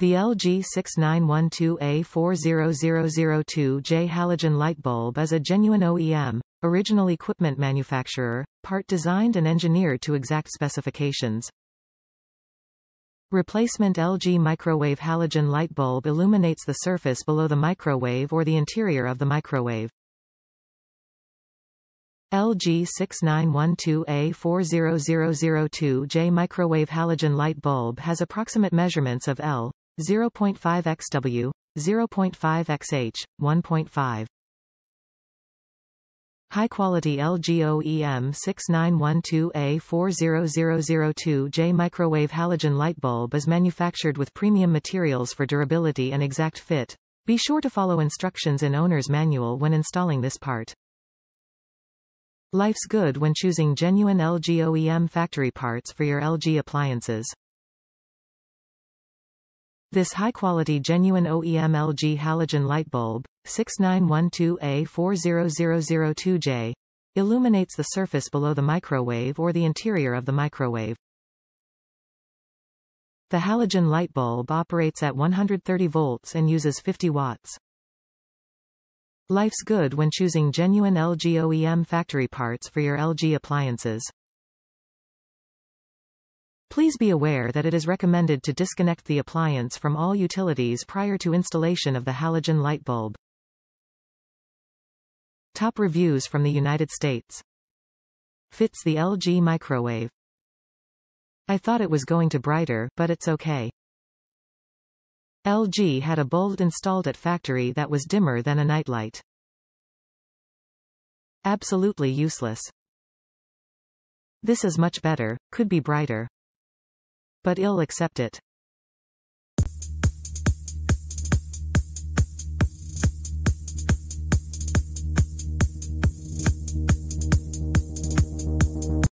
The LG 6912A40002J halogen light bulb is a genuine OEM, original equipment manufacturer, part designed and engineered to exact specifications. Replacement LG Microwave Halogen Light Bulb illuminates the surface below the microwave or the interior of the microwave. LG 6912A40002J Microwave Halogen Light Bulb has approximate measurements of L. 0.5 xW, 0.5 xH, 1.5. High-quality LG OEM 6912A40002J Microwave Halogen Light Bulb is manufactured with premium materials for durability and exact fit. Be sure to follow instructions in owner's manual when installing this part. Life's good when choosing genuine LG OEM factory parts for your LG appliances. This high-quality genuine OEM LG halogen light bulb, 6912A40002J, illuminates the surface below the microwave or the interior of the microwave. The halogen light bulb operates at 130 volts and uses 50 watts. Life's good when choosing genuine LG OEM factory parts for your LG appliances. Please be aware that it is recommended to disconnect the appliance from all utilities prior to installation of the halogen light bulb. Top reviews from the United States. Fits the LG microwave. I thought it was going to brighter, but it's okay. LG had a bulb installed at factory that was dimmer than a nightlight. Absolutely useless. This is much better, could be brighter. But I'll accept it.